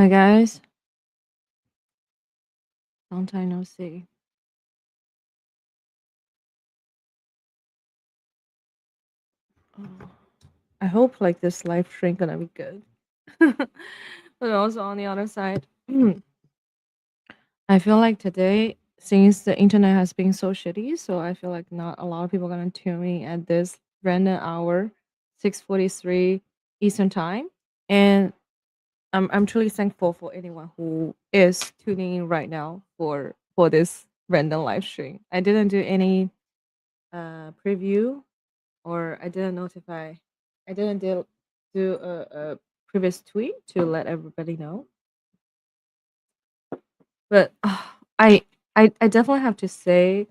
Hi guys, long time no see. Oh, I hope like this live stream gonna be good. But also on the other side, I feel like today, since the internet has been so shitty, so I feel like not a lot of people are gonna tune in at this random hour, 6:43 Eastern time, and I'm truly thankful for anyone who is tuning in right now for this random live stream. I didn't do any preview or I didn't do a previous tweet to let everybody know. But I definitely have to say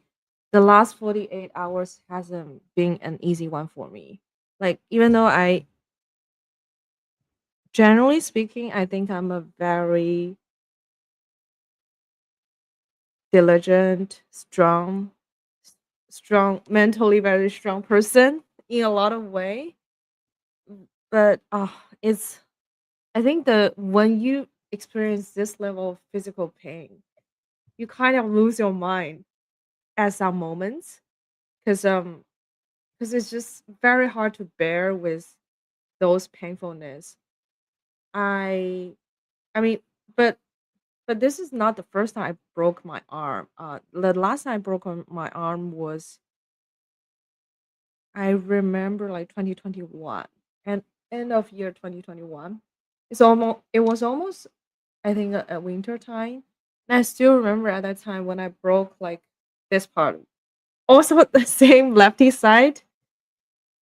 the last 48 hours hasn't been an easy one for me. Like even though I generally speaking, I think I'm a very diligent, strong mentally very strong person in a lot of way. But it's I think the when you experience this level of physical pain, you kind of lose your mind at some moments because it's just very hard to bear with those painfulness. I I mean, but but this is not the first time I broke my arm. The last time I broke my arm was I remember like 2021 and end of year 2021. It was almost I think at winter time. And I still remember at that time when I broke like this part. Also the same lefty side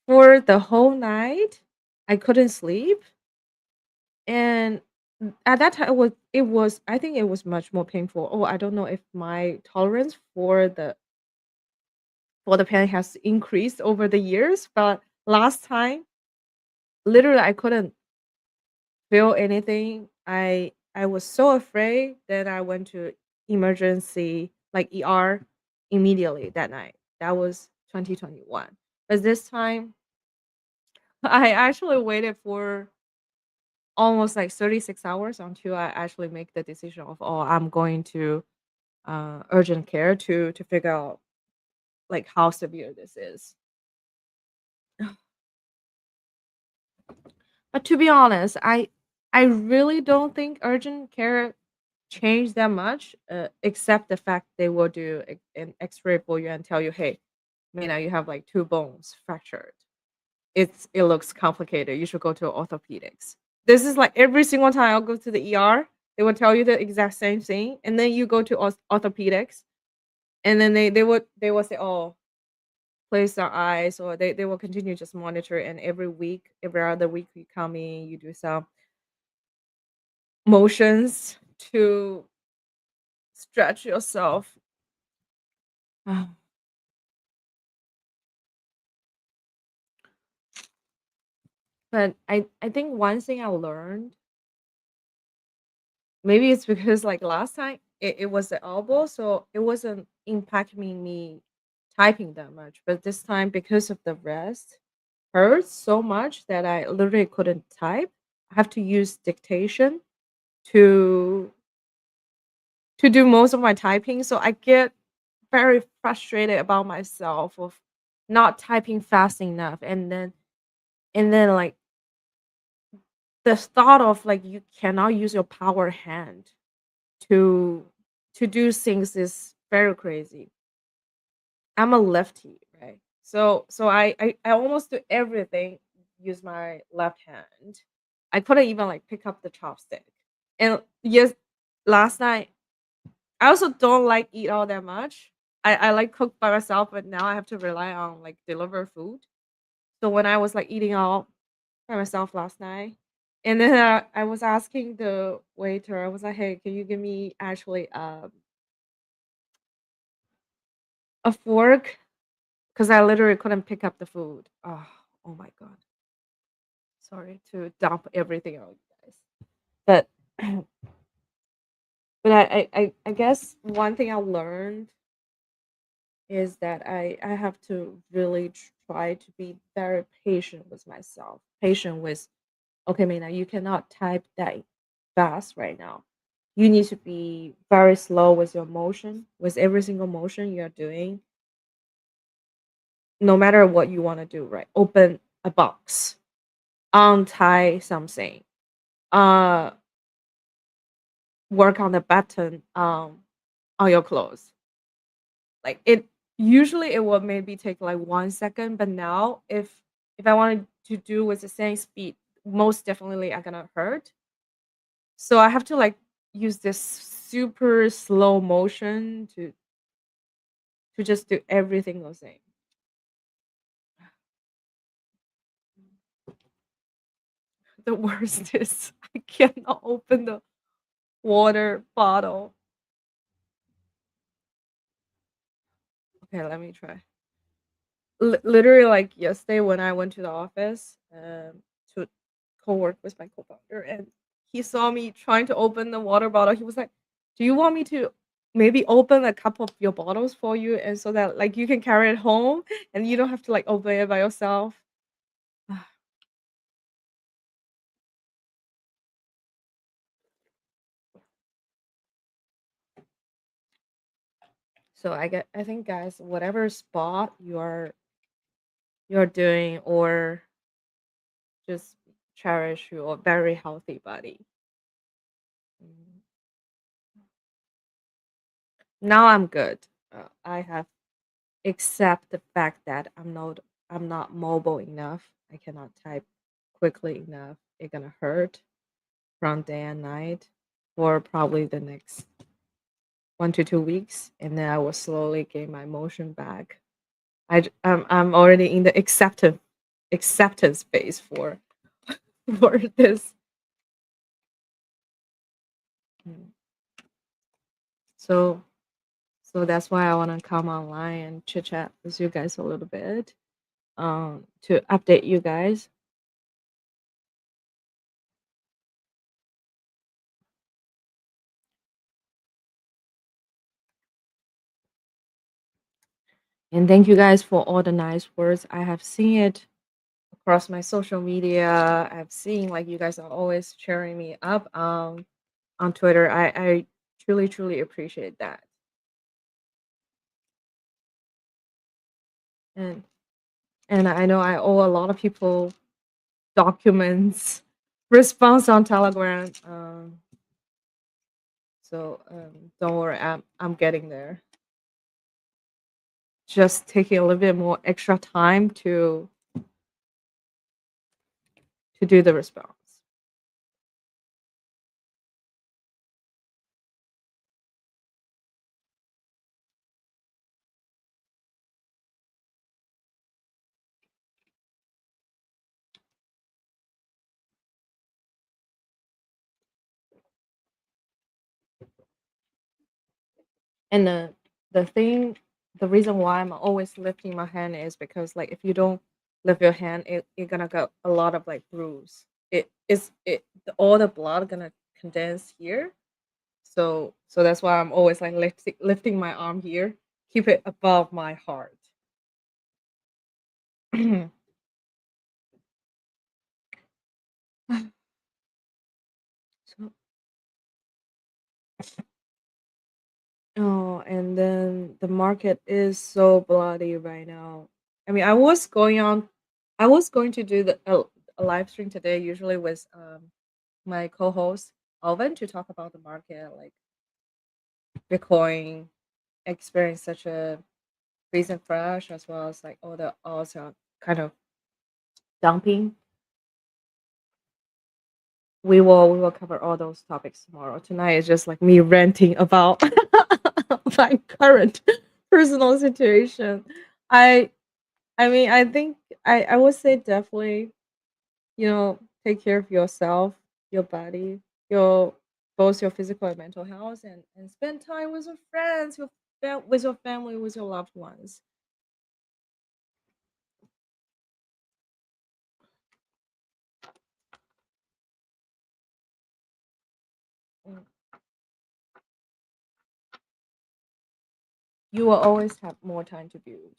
for the whole night. I couldn't sleep. And at that time it was I think it was much more painful. Oh, I don't know if my tolerance for the pain has increased over the years, but last time literally I couldn't feel anything. I was so afraid that I went to emergency like ER immediately that night. That was 2021. But this time I actually waited for almost like 36 hours until I actually make the decision of oh I'm going to urgent care to figure out like how severe this is. But to be honest, I really don't think urgent care changed that much, except the fact they will do an X-ray for you and tell you, "Hey, Meina, you have like two bones fractured. It looks complicated. You should go to orthopedics." This is like every single time I'll go to the ER, they will tell you the exact same thing, and then you go to orthopedics, and then they will say, "Oh, place our eyes," or they will continue just monitor. And every week, every other week, you come in, you do some motions to stretch yourself. Ah, but I think one thing I learned, maybe it's because like last time it was the elbow, so it wasn't impacting me typing that much. But this time, because of the rest, hurts so much that I literally couldn't type. I have to use dictation to do most of my typing. So I get very frustrated about myself of not typing fast enough, and then like the thought of like you cannot use your power hand to do things is very crazy. I'm a lefty, right? So I almost do everything use my left hand. I couldn't even like pick up the chopstick. And yes, last night I also don't like eat all that much. I like cook by myself, but now I have to rely on like deliver food. So when I was like eating all by myself last night, and then I was asking the waiter, I was like, "Hey, can you give me actually a fork?" Because I literally couldn't pick up the food. Oh my god! Sorry to dump everything on you guys, but but I guess one thing I learned is that I have to really try to be very patient with myself, patient with okay, Mina, you cannot type that fast right now. You need to be very slow with your motion, with every single motion you're doing, no matter what you want to do, right? Open a box, untie something, uh, work on the button on your clothes. Like it usually it will maybe take like 1 second, but now if I wanted to do with the same speed, most definitely I'm gonna hurt. So I have to like use this super slow motion to just do everything the same. The worst is I cannot open the water bottle. Okay, let me try. Literally, like yesterday when I went to the office to co-work with my co-founder, and he saw me trying to open the water bottle. He was like, "Do you want me to maybe open a couple of your bottles for you, and so that like you can carry it home and you don't have to like open it by yourself?" So I think guys, whatever sport you're doing, or just cherish your very healthy body. Mm. Now I'm good. I have accept the fact that I'm not mobile enough. I cannot type quickly enough. It's gonna hurt from day and night for probably the next 1 to 2 weeks, and then I will slowly gain my motion back. I'm already in the acceptance phase for for this. Mm. So so that's why I want to come online and chit chat with you guys a little bit, to update you guys. And thank you guys for all the nice words. I have seen it across my social media. I've seen like you guys are always cheering me up on Twitter. I truly, truly appreciate that. And and I know I owe a lot of people documents response on Telegram. So don't worry, I'm getting there. Just taking a little bit more extra time to do the response. And the thing, the reason why I'm always lifting my hand is because like if you don't lift your hand, you're gonna get a lot of like bruise. All the blood gonna condense here. So that's why I'm always like lifting my arm here, keep it above my heart. So oh, and then the market is so bloody right now. I mean, I was going to do a live stream today, usually with my co-host Alvin, to talk about the market, like Bitcoin experienced such a recent crash, as well as like all the also kind of dumping. We will cover all those topics tomorrow. Tonight is just like me ranting about my current personal situation. I I mean, I think I would say definitely, take care of yourself, your body, your both your physical and mental health, and spend time with your friends, with your family, with your loved ones. Mm. You will always have more time to build.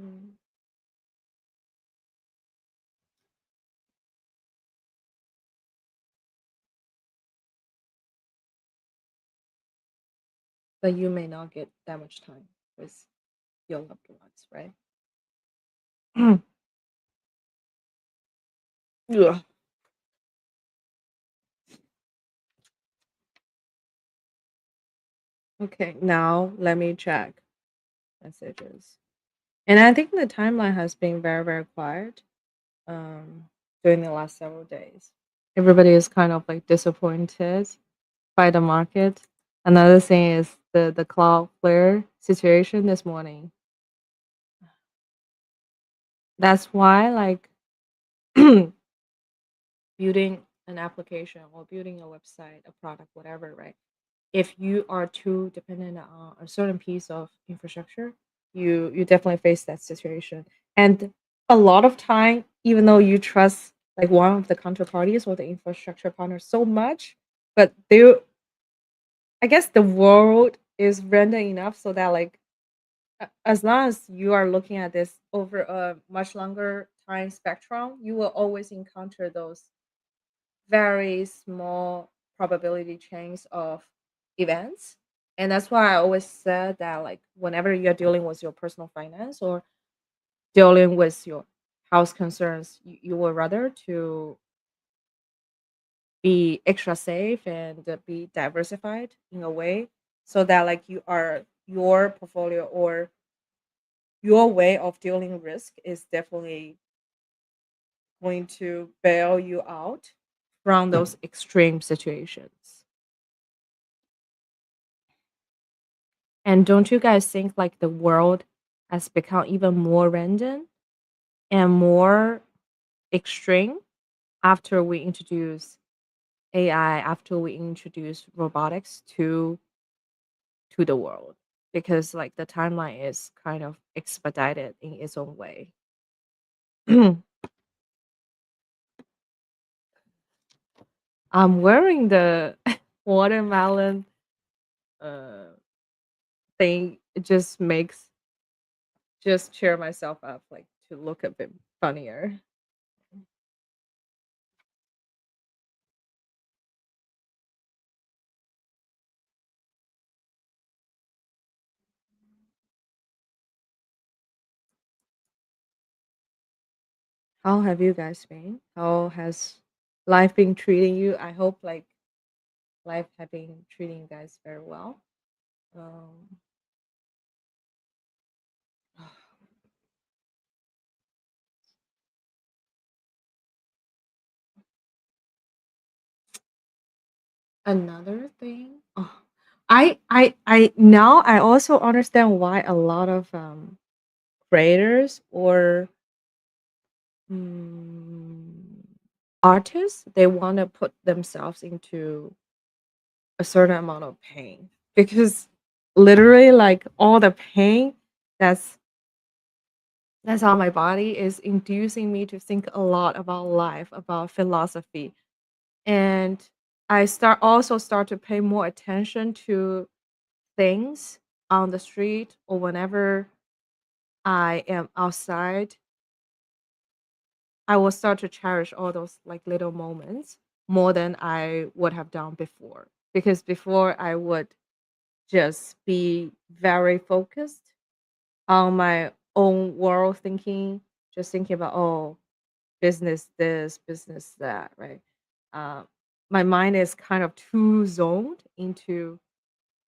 Mm. but you may not get that much time with your loved ones, right? Yeah. Okay, now let me check messages. And I think the timeline has been very, very quiet um, during the last several days. Everybody is kind of like disappointed by the market. Another thing is the Cloudflare situation this morning. That's why like building an application or building a website, a product, whatever, right? If you are too dependent on a certain piece of infrastructure, you definitely face that situation. And a lot of time, even though you trust like one of the counterparties or the infrastructure partner so much, but they, I guess the world is random enough so that like as long as you are looking at this over a much longer time spectrum, you will always encounter those very small probability chains of events. And that's why I always said that like whenever you're dealing with your personal finance or dealing with your house concerns, you would rather to be extra safe and be diversified in a way so that like you are your portfolio or your way of dealing risk is definitely going to bail you out from those extreme situations. And don't you guys think like the world has become even more random and more extreme after we introduce AI, after we introduce robotics to the world? Because like the timeline is kind of expedited in its own way. I'm wearing the watermelon uh thing. It just makes just cheer myself up like to look a bit funnier. How have you guys been? How has life been treating you? I hope like life have been treating you guys very well. Um, another thing, oh, I now I also understand why a lot of creators or mm, artists they want to put themselves into a certain amount of pain because literally like all the pain that's that's how my body is inducing me to think a lot about life, about philosophy. And I start to pay more attention to things on the street or whenever I am outside. I will start to cherish all those like little moments more than I would have done before. Because before I would just be very focused on my own world thinking, just thinking about oh business this, business that, right? Uh, my mind is kind of too zoned into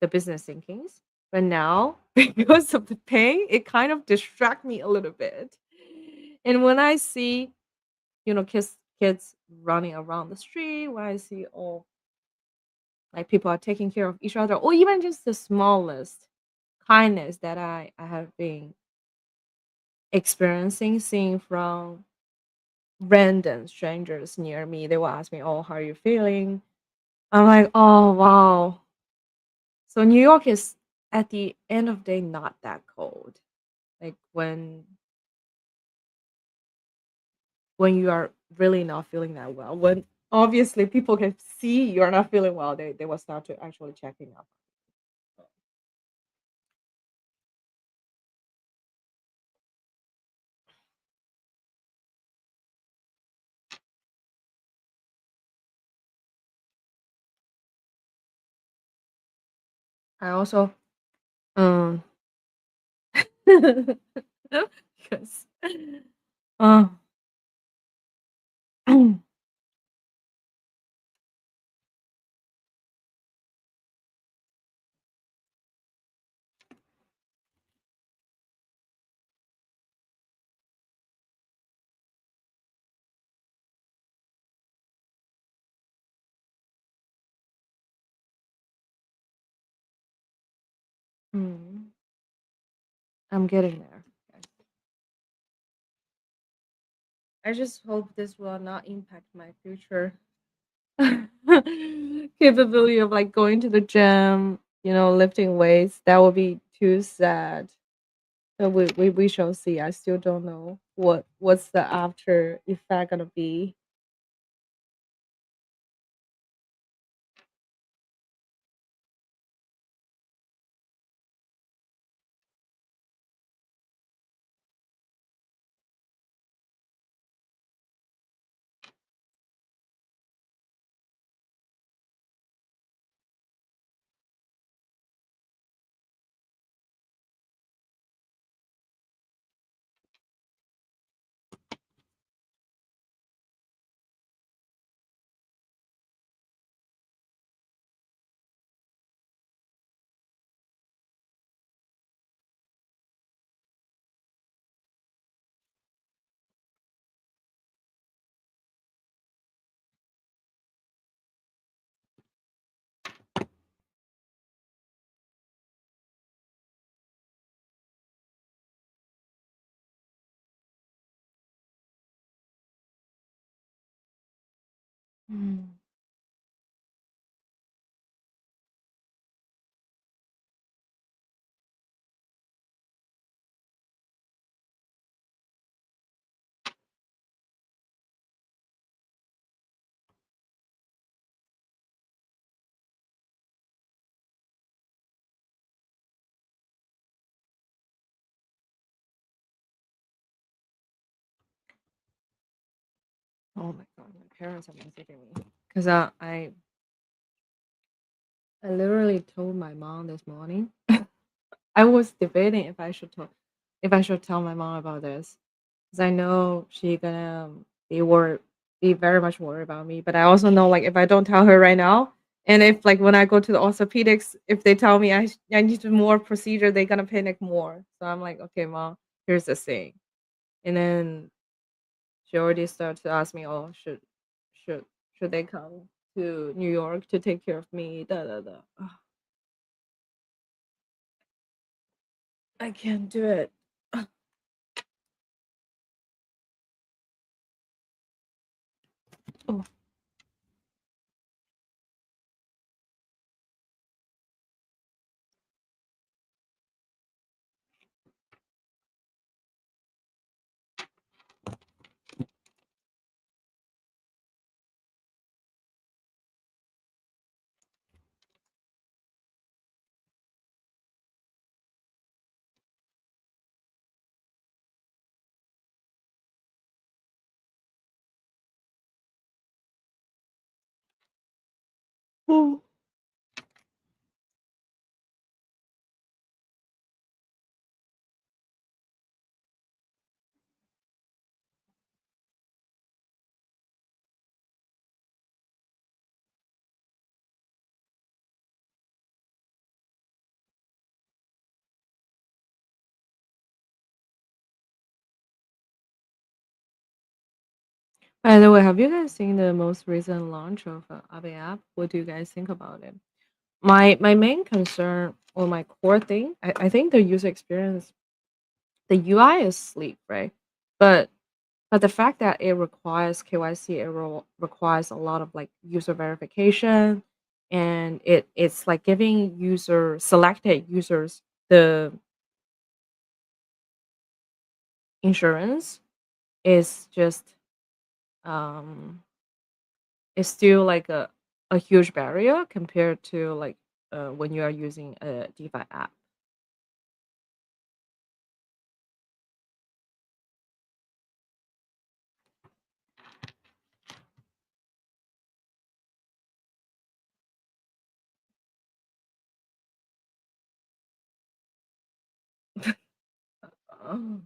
the business thinkings. But now, because of the pain, it kind of distract me a little bit. And when I see, kids running around the street, when I see oh like people are taking care of each other, or even just the smallest kindness that I have been experiencing, seeing from random strangers near me. They will ask me, "Oh, how are you feeling?" I'm like, "Oh, wow." So New York is at the end of the day not that cold. Like when you are really not feeling that well, when obviously people can see you're not feeling well, they will start to actually checking up. I also Um, because, uh, mm, I'm getting there. I just hope this will not impact my future capability of like going to the gym, lifting weights. That would be too sad. So we shall see. I still don't know what's the after effect gonna be. Mm. Oh my god, my parents are messaging me because I literally told my mom this morning. I was debating if I should tell my mom about this because I know she gonna be very much worried about me. But I also know like if I don't tell her right now, and if like when I go to the orthopedics, if they tell me I need more procedure, they're gonna panic more. So I'm like, okay, mom, here's the thing, and then she already started to ask me, oh, should should they come to New York to take care of me? Da da da. Ugh, I can't do it. Oh. By the way, have you guys seen the most recent launch of Abe app? What do you guys think about it? My main concern or my core thing, I think the user experience, the UI is sleek, right? But the fact that it requires KYC, requires a lot of like user verification, and it's like giving selected users the insurance is just um it's still like a huge barrier compared to like when you are using a DeFi app. Oh.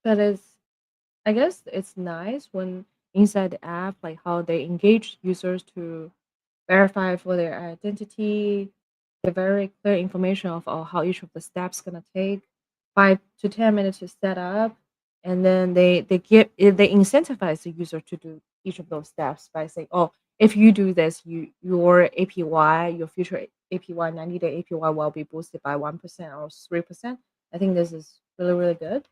But I guess it's nice when inside the app, like how they engage users to verify for their identity, the very clear information of how each of the steps gonna take 5 to 10 minutes to set up, and then they incentivize the user to do each of those steps by saying, oh, if you do this, your APY, your future APY, 90-day APY will be boosted by 1% or 3%. I think this is really really good.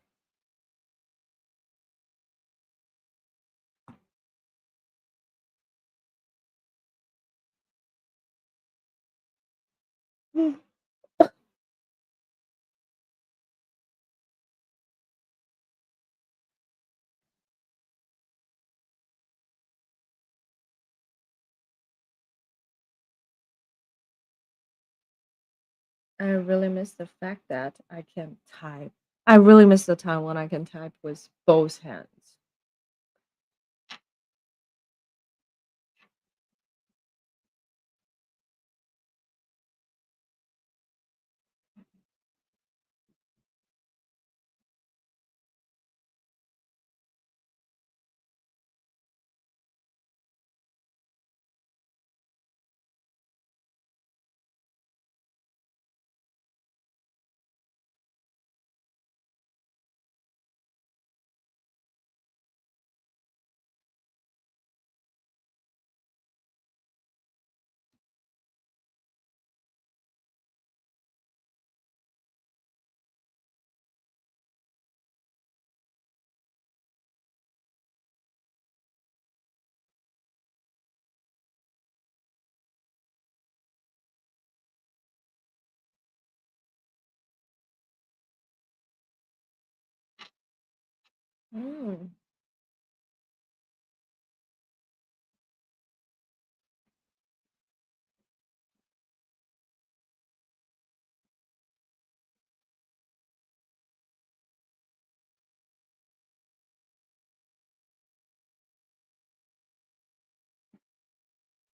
I really miss the fact that I can type. I really miss the time when I can type with both hands. Mm.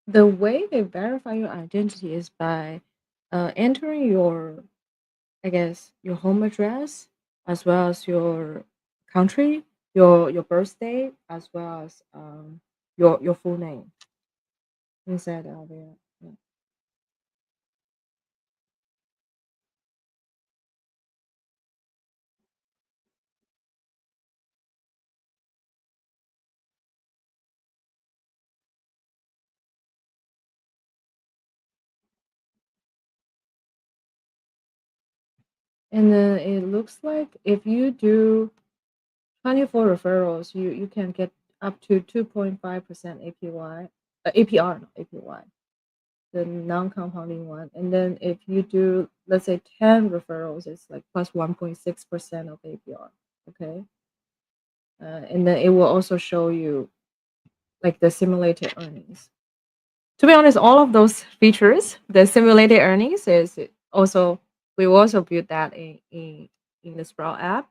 The way they verify your identity is by entering your, I guess, your home address as well as your country, your birth date, as well as your full name inside of it. Yeah. And then it looks like if you do 24 referrals, you can get up to 2.5% APY, APR, not APY, the non-compounding one. And then if you do, let's say 10 referrals, it's like plus 1.6% of APR. Okay. And then it will also show you like the simulated earnings. To be honest, all of those features, the simulated earnings is also, we will also build that in the Sprout app.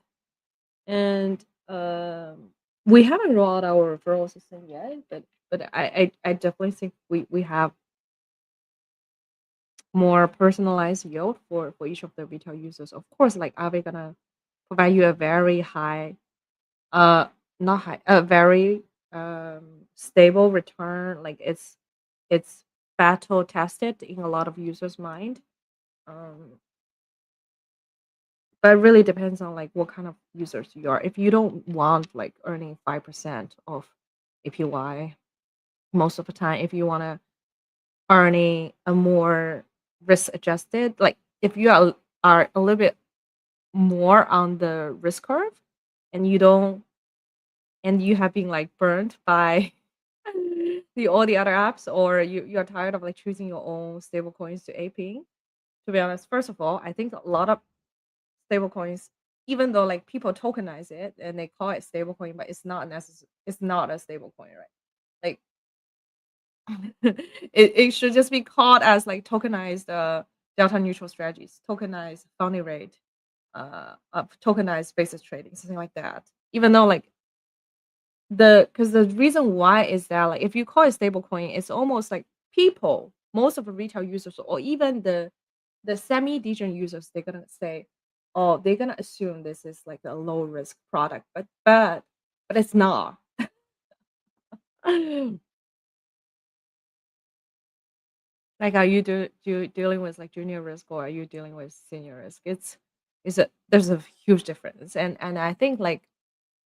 And we haven't rolled out our referral system yet, but I definitely think we have more personalized yield for each of the retail users. Of course, like are we gonna provide you a very high, uh, not high, a very stable return? Like it's battle tested in a lot of users' mind. Um, but it really depends on like what kind of users you are. If you don't want like earning 5% of APY most of the time, if you want to earning a more risk adjusted, like if you are a little bit more on the risk curve and you don't, and you have been like burned by the all the other apps, or you're tired of like choosing your own stable coins to aping. To be honest, first of all, I think a lot of stable coins, even though like people tokenize it and they call it stable coin, but it's not necessary, it's not a stable coin, right? Like it should just be called as like tokenized delta neutral strategies, tokenized funding rate, tokenized basis trading, something like that. Even though like because the reason why is that like if you call it stable coin, it's almost like people, most of the retail users or even the semi-decent users, they're gonna say, oh, they're gonna assume this is like a low risk product, but it's not. Like, are you dealing with like junior risk or are you dealing with senior risk? It's a there's a huge difference, and I think like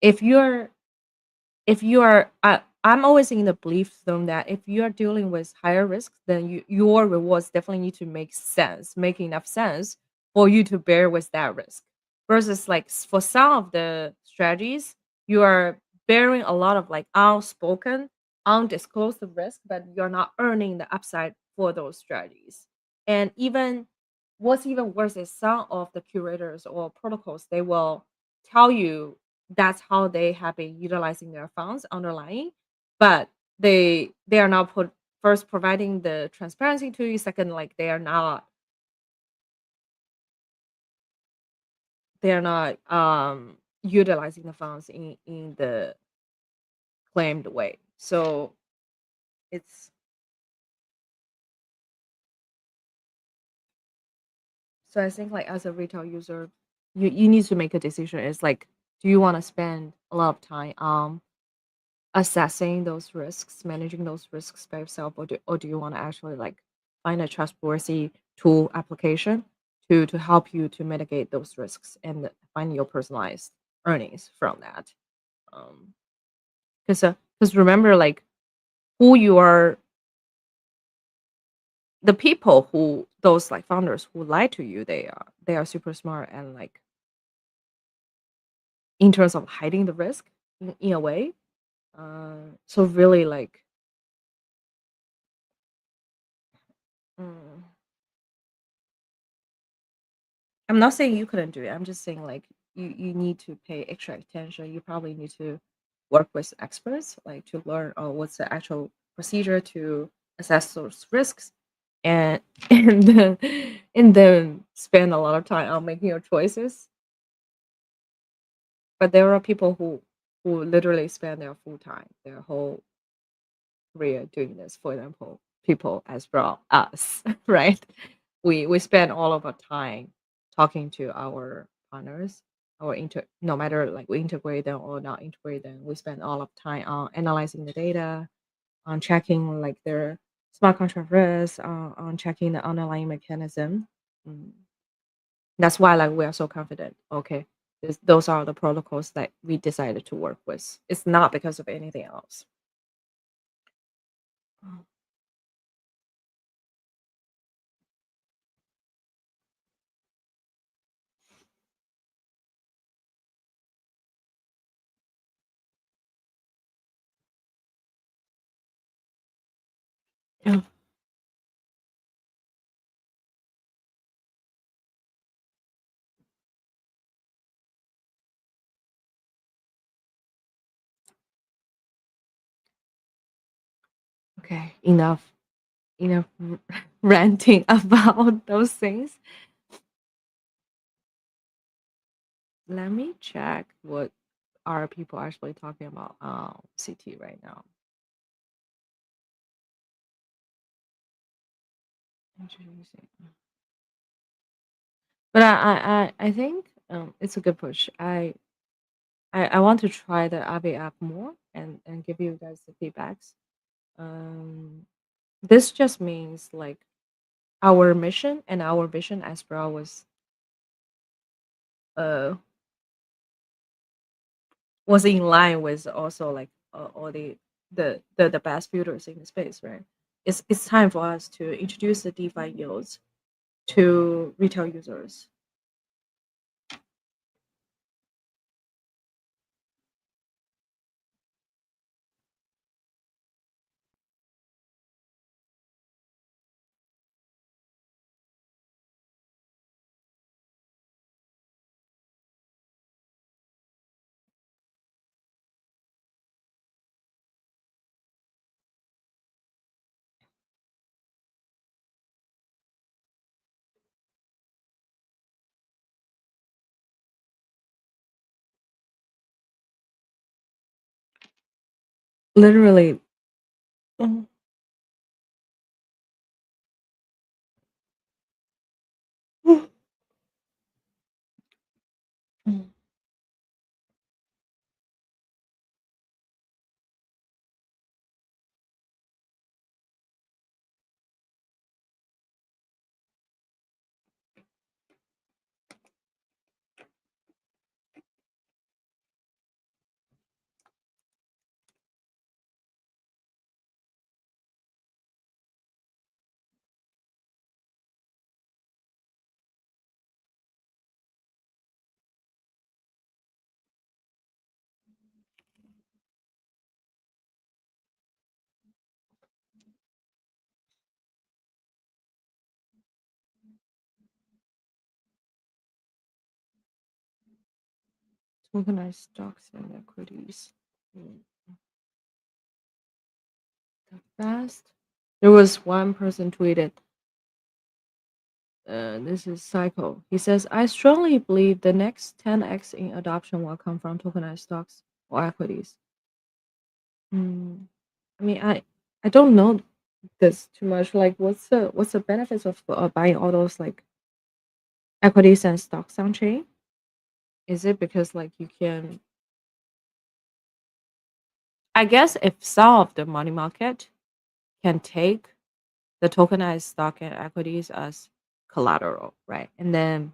if you're if you are I'm always in the belief zone that if you are dealing with higher risks, then your rewards definitely need to make enough sense for you to bear with that risk. Versus like for some of the strategies, you are bearing a lot of like unspoken, undisclosed risk, but you're not earning the upside for those strategies. And even what's even worse is some of the curators or protocols, they will tell you that's how they have been utilizing their funds underlying, but they are not put first providing the transparency to you. Second, like they are not utilizing the funds in the claimed way. So it's so I think like as a retail user, you need to make a decision. It's like, do you want to spend a lot of time assessing those risks, managing those risks by yourself, or do you want to actually like find a trustworthy tool application to help you to mitigate those risks and find your personalized earnings from that? Um, because remember, like who you are, the people who those like founders who lie to you, they are super smart and like in terms of hiding the risk in a way. So really like. Mm, I'm not saying you couldn't do it. I'm just saying like you need to pay extra attention. You probably need to work with experts like to learn what's the actual procedure to assess those risks and and then spend a lot of time on making your choices. But there are people who literally spend their full time, their whole career doing this. For example, people as well us, right? We spend all of our time talking to our partners, no matter like we integrate them or not integrate them. We spend all of time on analyzing the data, on checking like their smart contract risk, on checking the underlying mechanism. Mm. That's why like we are so confident. Okay, those are the protocols that we decided to work with. It's not because of anything else. Oh, yeah. Okay, enough ranting about those things. Let me check what are people actually talking about CT right now. Introducing. But I think it's a good push. I want to try the Avi app more and give you guys the feedbacks. Um, this just means like our mission and our vision as well uh was in line with also like all the best builders in the space, right? It's time for us to introduce the DeFi yields to retail users. literally. Mhm. Mhm. Tokenized stocks and equities. Mm, the best. There was one person tweeted, this is Psycho. He says, I strongly believe the next 10x in adoption will come from tokenized stocks or equities. Mm, I mean, I don't know this too much. Like, what's the benefits of buying all those like equities and stocks on chain? Is it because like you can? I guess if some of the money market can take the tokenized stock and equities as collateral, right? And then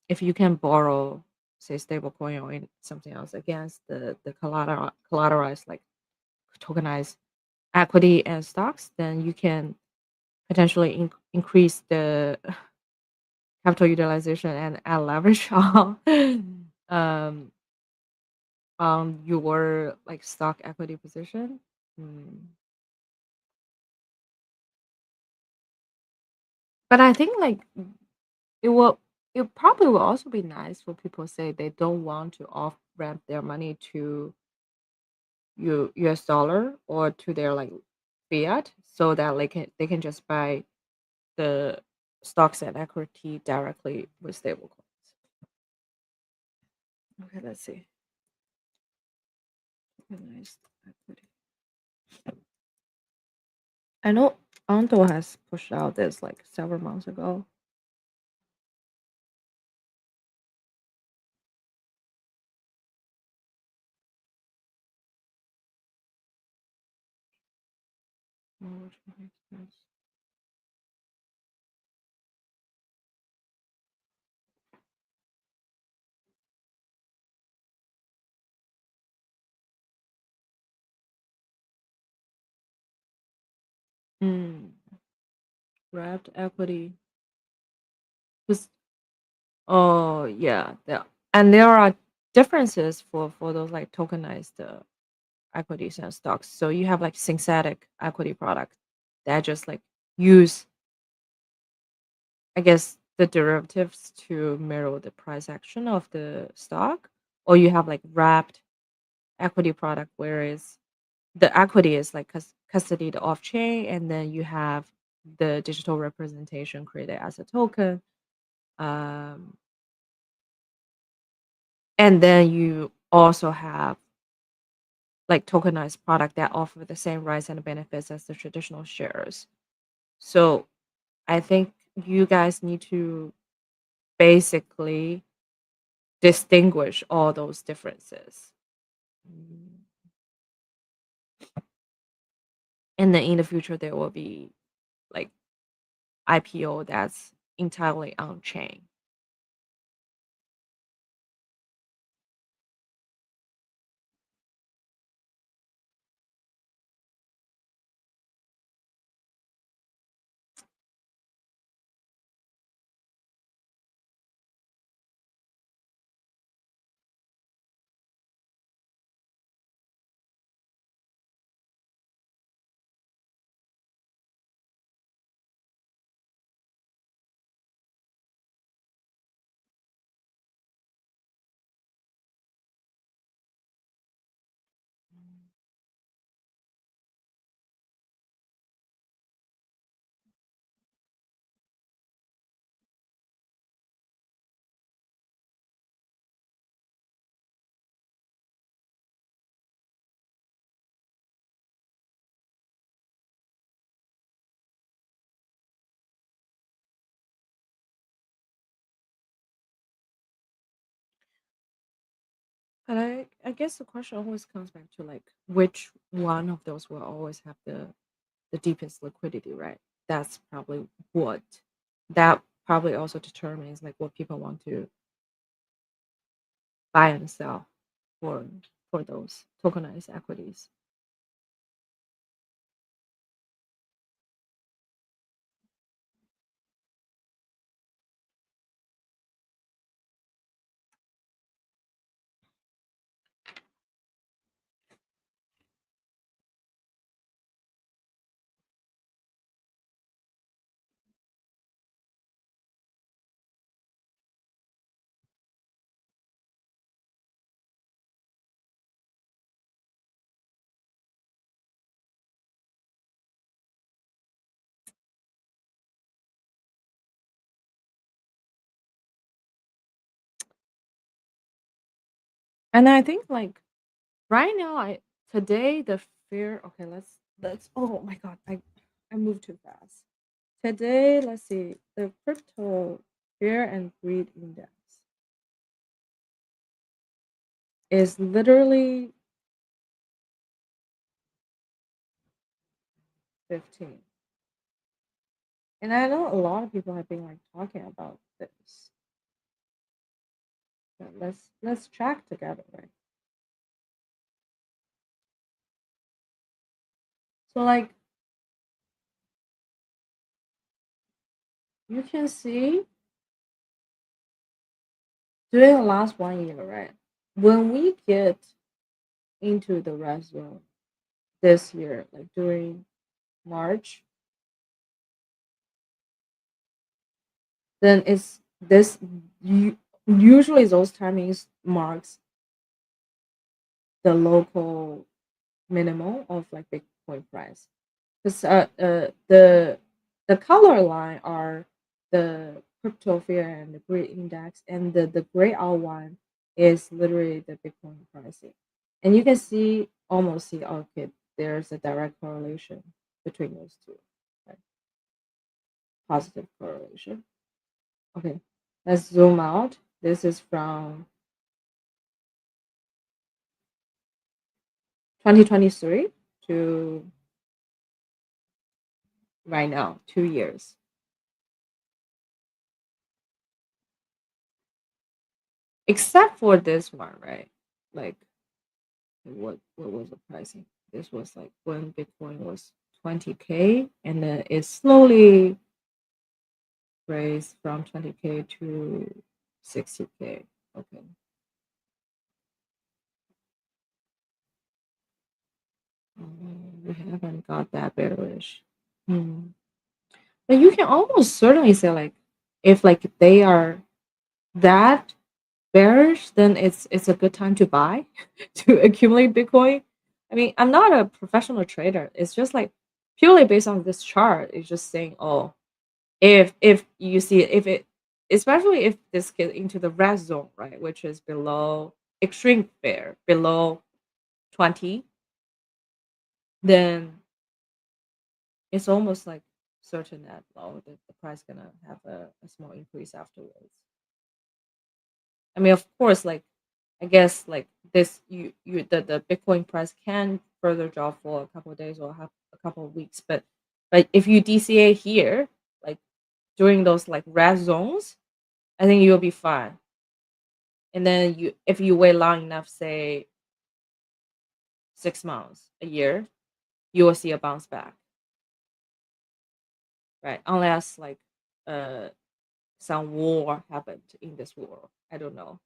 if you can borrow, say, stablecoin or something else against the collateralized like tokenized equity and stocks, then you can potentially increase the capital utilization and add leverage um, on your like stock equity position. Mm. But I think like it will it probably will also be nice for people say they don't want to off ramp their money to US dollar or to their like fiat so that they can just buy the stocks and equity directly with stablecoins. Okay, let's see. Tokenized equity. I know Anto has pushed out this like several months ago. Oh, which one makes sense? Mm, wrapped equity. 'Cause- oh yeah, and there are differences for those like tokenized equities and stocks. So you have like synthetic equity products that just like use, I guess, the derivatives to mirror the price action of the stock, or you have like wrapped equity product, whereas the equity is like custodied off chain, and then you have the digital representation created as a token. Um, and then you also have like tokenized product that offer the same rights and benefits as the traditional shares. So I think you guys need to basically distinguish all those differences. Mm. And then in the future, there will be like IPO that's entirely on chain. But I guess the question always comes back to like which one of those will always have the deepest liquidity, right? That's probably what that probably also determines like what people want to buy and sell for for those tokenized equities. And I think like right now I today the fear okay, let's oh my god, I moved too fast. Today, let's see, the crypto fear and greed index is literally 15. And I know a lot of people have been like talking about this. But let's track together, right? So like you can see during the last 1 year, right? When we get into the red zone this year, like during March, then it's this usually those timings marks the local minimum of like Bitcoin price. Because the color line are the crypto fear and the greed index, and the gray outline is literally the Bitcoin pricing. And you can see almost see okay, there's a direct correlation between those two, right? Positive correlation. Okay, let's zoom out. This is from 2023 to right now, 2 years. Except for this one, right? Like what was the pricing? This was like when Bitcoin was 20K, and then it slowly raised from 20K to 60K. Okay. We haven't got that bearish. Hmm. But you can almost certainly say like if like they are that bearish, then it's a good time to buy to accumulate Bitcoin. I mean, I'm not a professional trader. It's just like purely based on this chart. It's just saying, oh, if you see if it, especially if this gets into the red zone, right, which is below extreme fair, below 20, then it's almost like certain that oh the price gonna have a small increase afterwards. I mean, of course, like I guess like this, you the Bitcoin price can further drop for a couple of days or have a couple of weeks, but if you DCA here, like during those like red zones, I think you'll be fine. And then you, if you wait long enough, say 6 months, a year, you will see a bounce back, right? Unless like uh some war happened in this world, I don't know.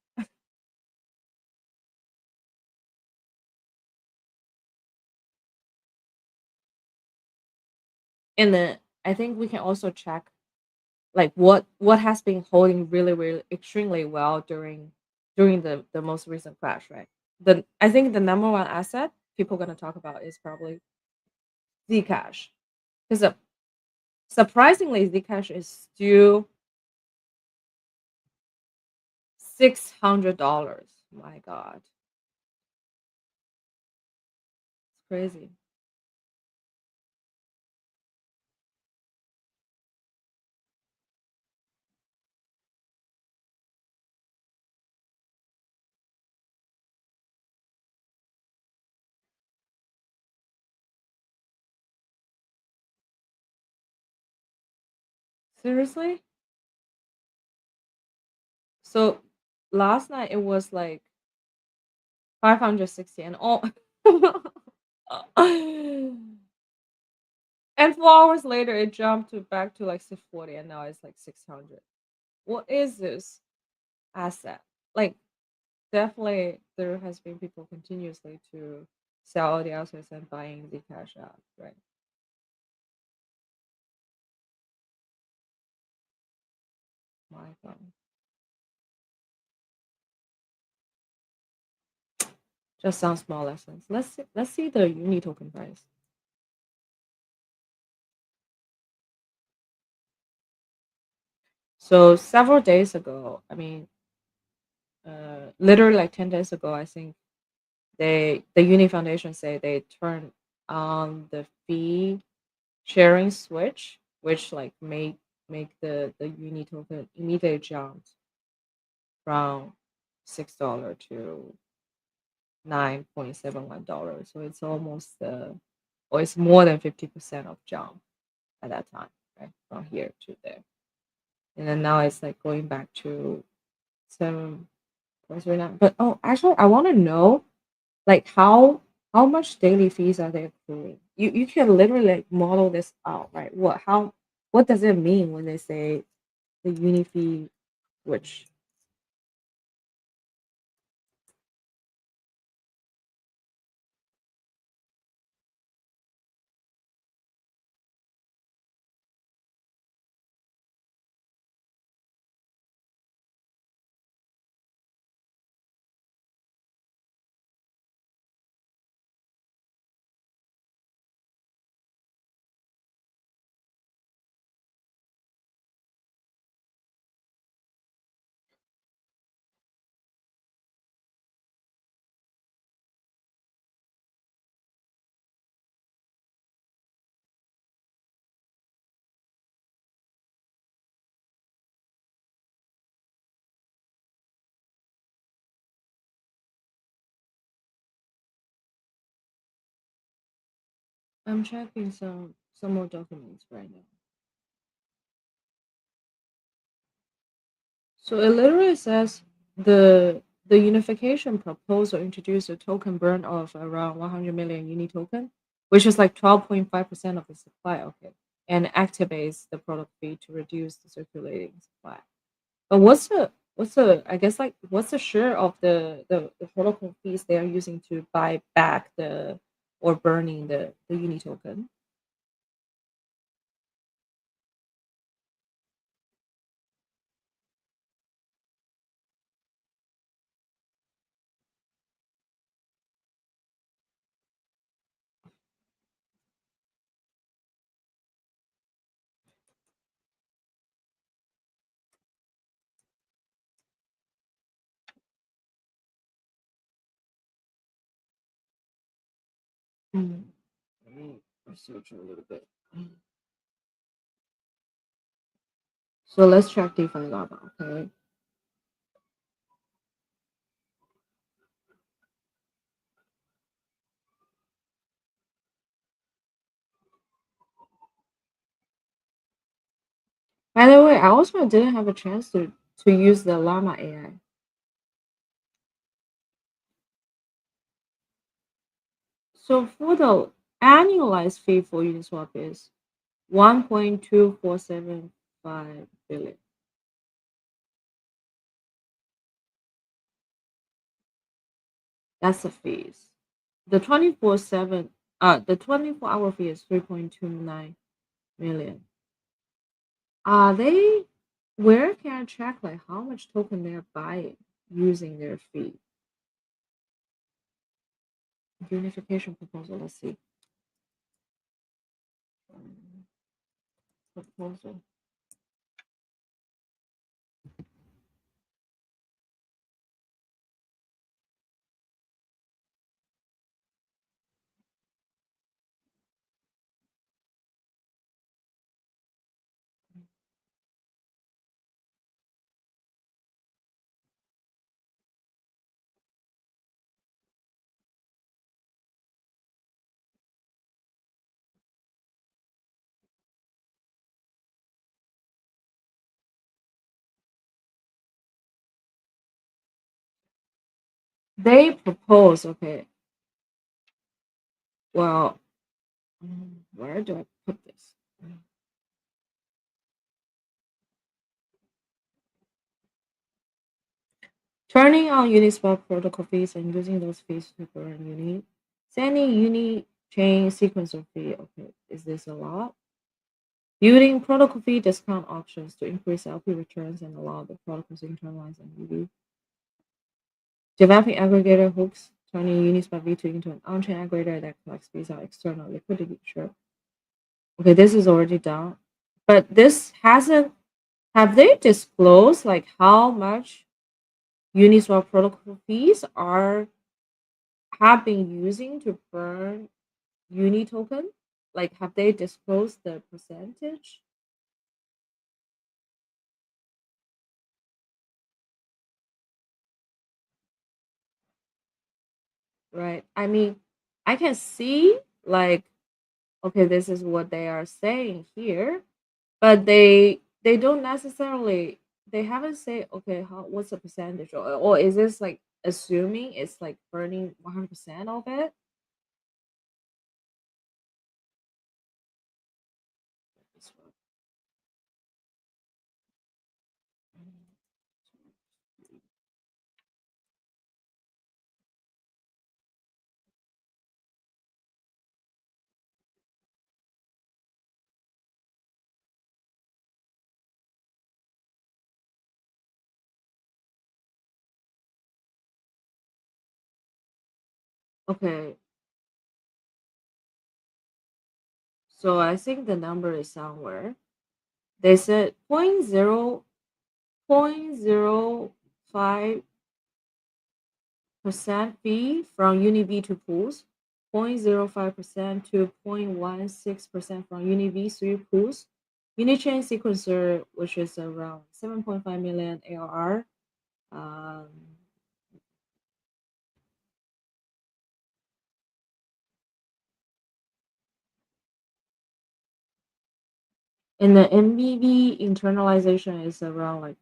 And then I think we can also check like what has been holding really extremely well during the most recent crash, right? The I think the number one asset people are going to talk about is probably Zcash, because surprisingly Zcash is still $600. My god, it's crazy. Seriously? So last night it was like 560 and all and 4 hours later it jumped to back to like 640 and now it's like 600. What is this asset? Like definitely there has been people continuously to sell all the assets and buying the cash out, right? My God. Just some small lessons. Let's see the uni token price. So several days ago, I mean, literally like 10 days ago, I think the Uni Foundation say they turned on the fee sharing switch, which like make the Uni token immediately jump from $6 to $9.71. So it's almost or it's more than 50% of jump at that time, right? From here to there. And then now it's like going back to 7.39. But oh, actually, I want to know like how much daily fees are they accruing? You can literally like model this out, right? What does it mean when they say the uni fee, which I'm checking some more documents right now. So it literally says the unification proposal introduced a token burn of around 100 million uni token, which is like 12.5% of the supply. Okay, and activates the product fee to reduce the circulating supply. But what's the I guess like what's the share of the protocol fees they are using to buy back the or burning the uni token? Hmm. Let me research a little bit. So let's check DeFi Lava, okay? By the way, I also didn't have a chance to use the Llama AI. So for the annualized fee for Uniswap is 1.2475 billion. That's the fees. The 24-hour fee is 3.29 million. Are they where can I track like how much token they're buying using their fee? Unification proposal, let's see. Um, Proposal. They propose, okay, well, where do I put this? Turning on Uniswap protocol fees and using those fees to burn Uni. Sending Uni chain sequencer fee. Okay, is this a lot? Using protocol fee discount options to increase LP returns and allow the protocols to internalize and UV. Developing aggregator hooks, turning Uniswap V2 into an on-chain aggregator that collects fees on external liquidity. Sure. Okay, this is already done. But this hasn't, have they disclosed like how much Uniswap protocol fees are have been using to burn Uni token? Like, have they disclosed the percentage? Right. I mean, I can see like, okay, this is what they are saying here, but they don't necessarily they haven't said okay, how what's the percentage or is this like assuming it's like burning 100% of it? Okay, so I think the number is somewhere. They said point zero 0.05% fee from UniV to pools, 0.05% to 0.16% from UniV3 pools, Unichain sequencer, which is around 7.5 million ARR, um, and the MBV internalization is around like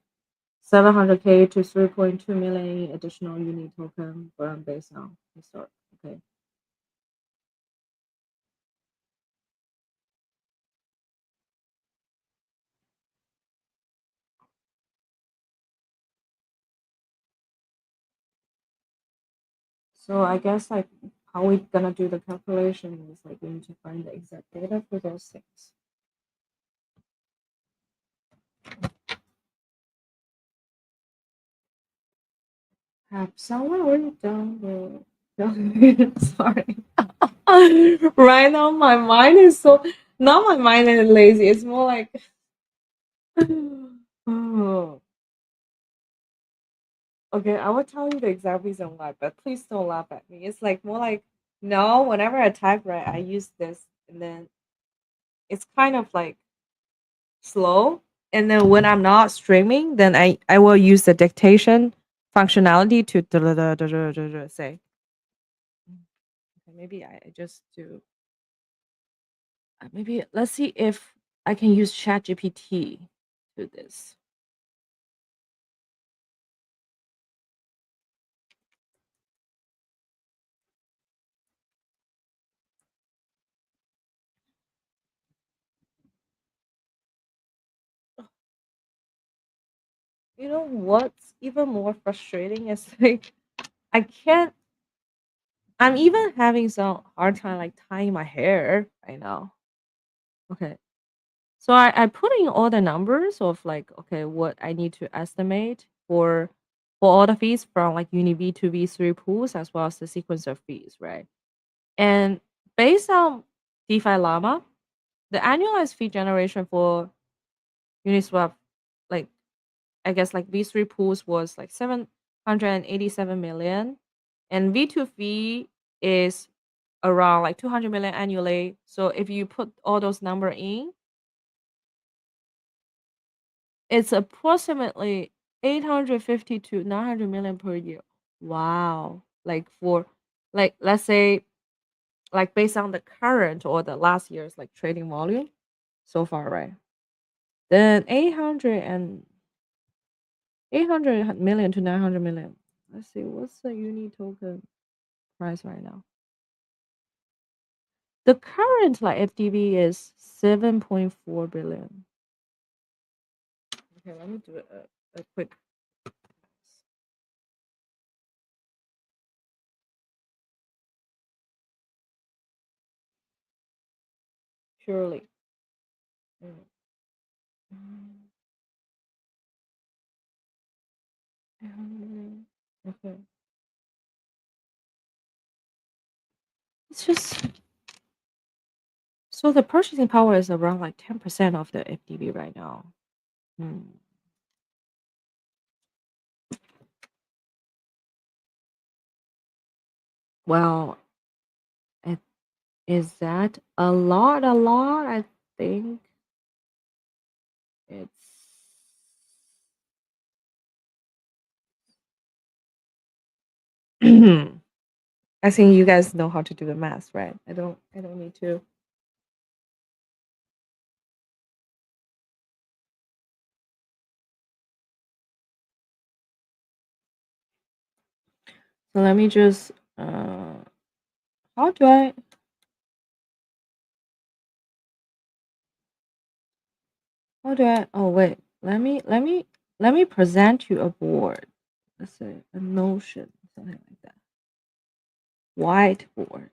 700K to 3.2 million additional Uni token burn based on historic. Okay. So I guess like how we gonna do the calculation is like we need to find the exact data for those things. Have someone already done the calculation? Sorry. Right now my mind is so now my mind is lazy. It's more like oh. Okay, I will tell you the exact reason why, but please don't laugh at me. It's like more like no, whenever I type right, I use this and then it's kind of like slow. And then when I'm not streaming, then I will use the dictation functionality to say. Okay, maybe I just do. Maybe let's see if I can use ChatGPT to this. You know what's even more frustrating is like I can't. I'm even having some hard time like tying my hair right now. Okay, so I put in all the numbers of like okay what I need to estimate for all the fees from like Uni V to V3 pools as well as the sequencer fees, right? And based on DeFi Llama, the annualized fee generation for Uniswap, like I guess like V3 pools was like 787 million, and V2 fee is around like 200 million annually. So if you put all those number in, it's approximately 850 to 900 million per year. Wow. Like for like let's say like based on the current or the last year's like trading volume so far, right? Then 800 and 800 million to 900 million. Let's see, what's the uni token price right now? The current like FDB is 7.4 billion. Okay, let me do a quick. Purely. Mm, mm, okay. It's just so the purchasing power is around like 10% of the FDB right now. Hmm. Well, it, is that a lot? A lot? I think it's. I think you guys know how to do the math, right? I don't. I don't need to. So let me just. How do I? How do I? Oh wait. Let me present you a board. Let's say a Notion, something like that. Whiteboard.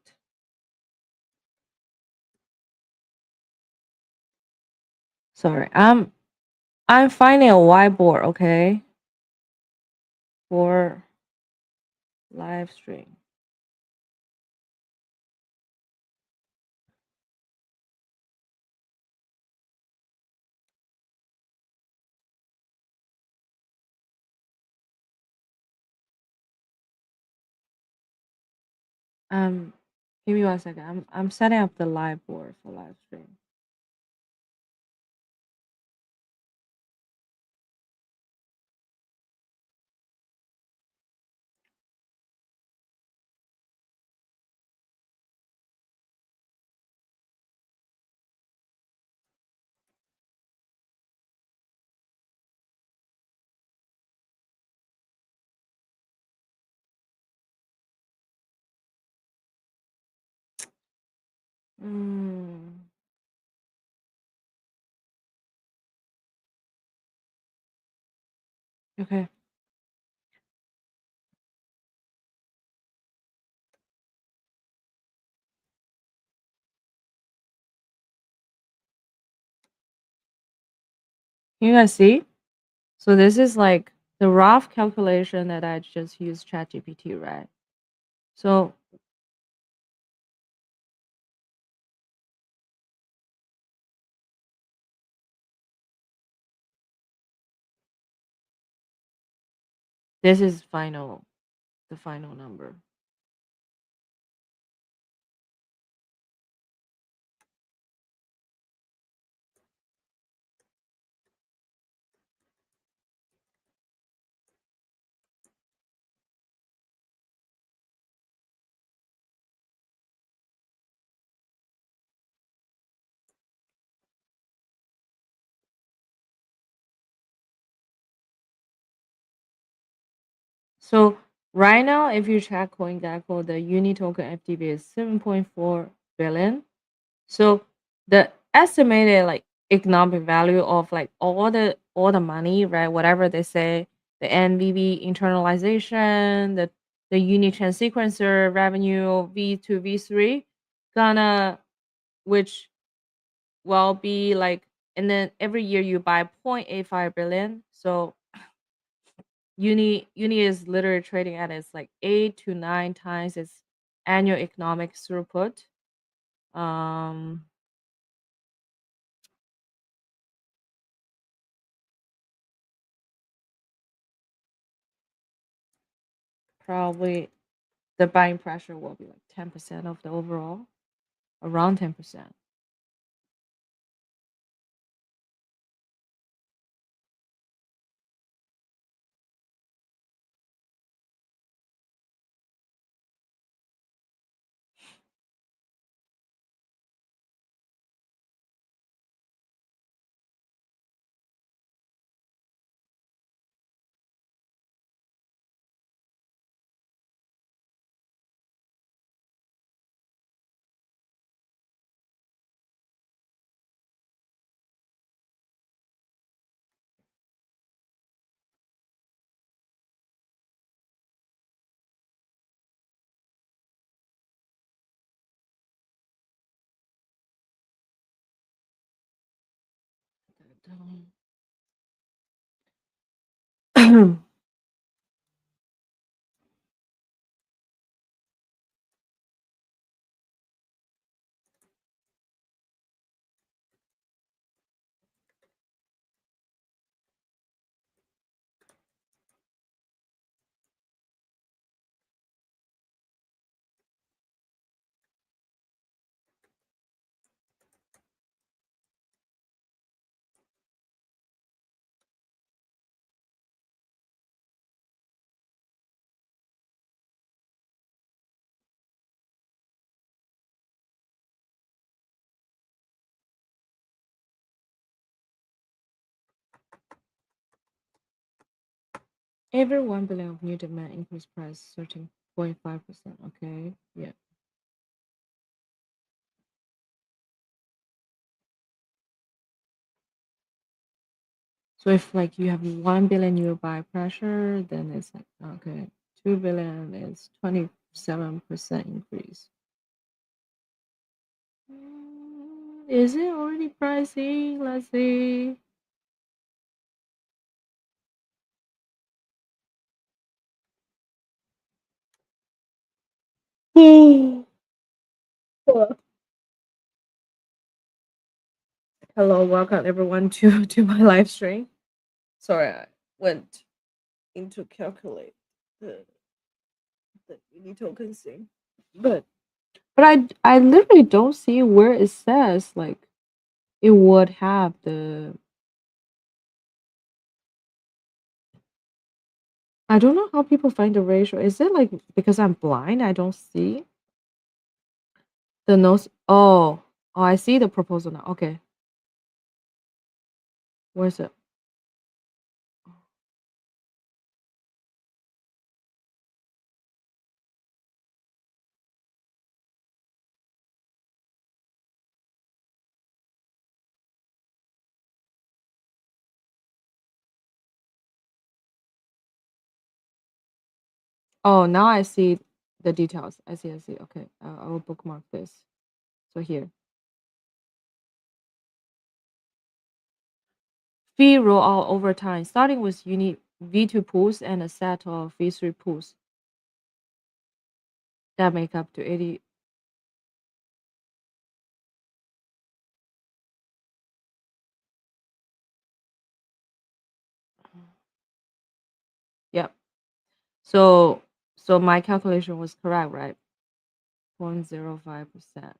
Sorry, I'm finding a whiteboard. Okay, for live stream. Um, give me one second. I'm setting up the live board for live stream. Mm, okay. Can you guys see? So this is like the rough calculation that I just used ChatGPT, right? So this is final, the final number. So right now, if you check CoinGecko, the uni token FTB is 7.4 billion. So the estimated like economic value of like all the money, right? Whatever they say, the NVV internalization, the Unichain sequencer revenue V2 V3, gonna which will be like, and then every year you buy 0.85 billion. So uni is literally trading at its like 8 to 9 times its annual economic throughput. Um, Probably the buying pressure will be like 10% of the overall, around 10%. Every 1 billion of new demand increase price 13.5%. Okay. Yeah. So if like you have 1 billion euro buy pressure, then it's like okay, 2 billion is 27% increase. Is it already pricing? Let's see. Hello, welcome everyone to my live stream. Sorry, I went into calculate the mini token thing, but I literally don't see where it says like it would have the. I don't know how people find the ratio. Is it like because I'm blind? I don't see the notes. Oh, I see the proposal now. Okay, where's it? Oh, now I see the details. I see. I see. Okay, I will bookmark this. So here, fee roll out over time, starting with unique V2 pools and a set of V3 pools that make up to 80. Yep. So so my calculation was correct, right? 0.05%.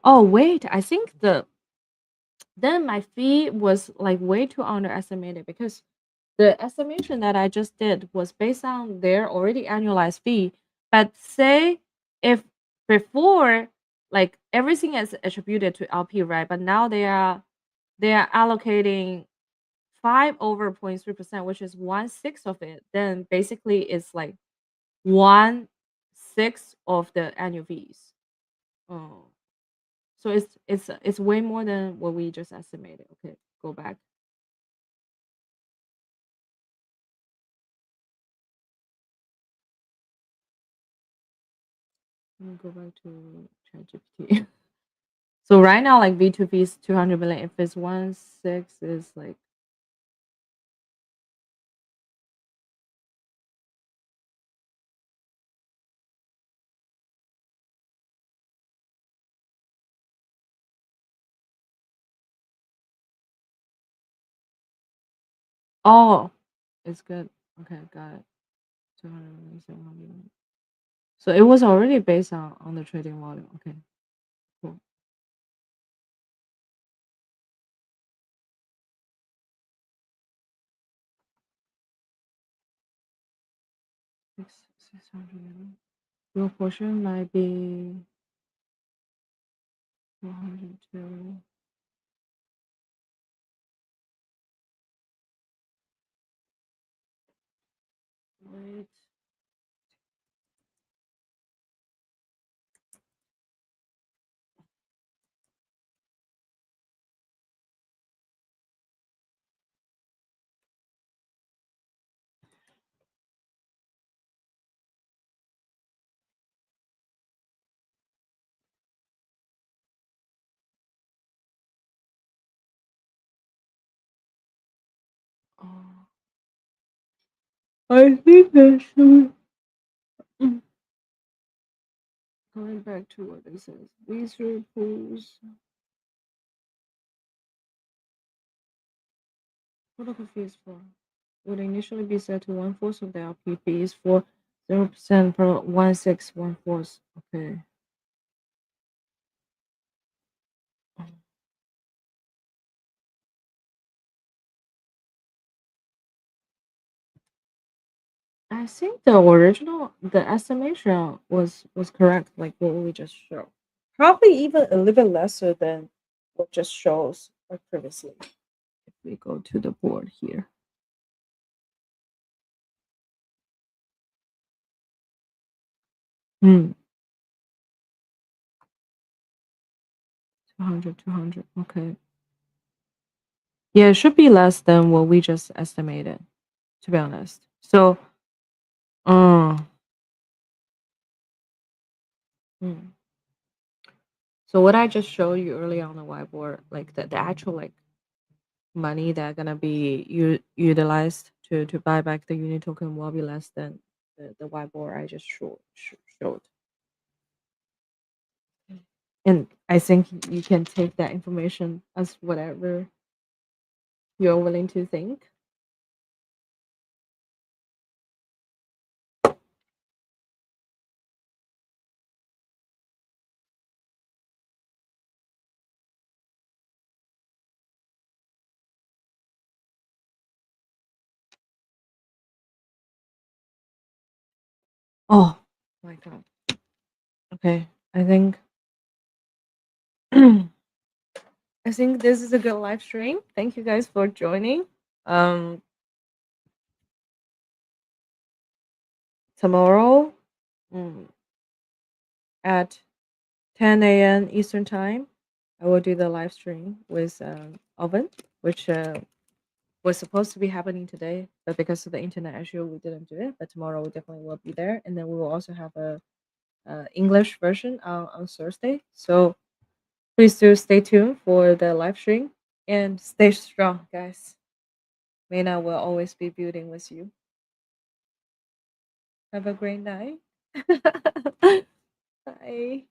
Oh wait, I think then my fee was like way too underestimated because the estimation that I just did was based on their already annualized fee. But say if before like everything is attributed to LP, right? But now they are allocating 5 over 0.3%, which is 1/6 of it, then basically it's like 1/6 of the annual fees. Oh. So it's way more than what we just estimated. Okay, go back. Let me go back to ChatGPT. So right now, like V2V is 200 million. If it's 1/6, is like oh, it's good. Okay, got it. 200 million, 700 million. So it was already based on the trading volume. Okay, cool. 600 million. Your portion might be 400 to wait. Oh, I think that should. Mm. Going back to what it says, these pools. What are the fees for? Would initially be set to one fourth of the LP fees for 0% per 1614. Okay. I think the estimation was correct, like what we just showed. Probably even a little bit lesser than what just shows like previously. If we go to the board here. Hmm. 200, 200. Okay. Yeah, it should be less than what we just estimated, to be honest. So, uh, hmm. So what I just showed you earlier on the whiteboard, like the actual like money that gonna be utilized to buy back the unit token will be less than the whiteboard I just showed. And I think you can take that information as whatever you're willing to think. Oh my god. Okay. I think I think this is a good live stream. Thank you guys for joining. Um Tomorrow, mm, at 10 a.m. Eastern time, I will do the live stream with Oven, which was supposed to be happening today, but because of the internet issue, we didn't do it. But tomorrow we definitely will be there, and then we will also have a English version on Thursday. So please do stay tuned for the live stream and stay strong, guys. Meina will always be building with you. Have a great night. Bye.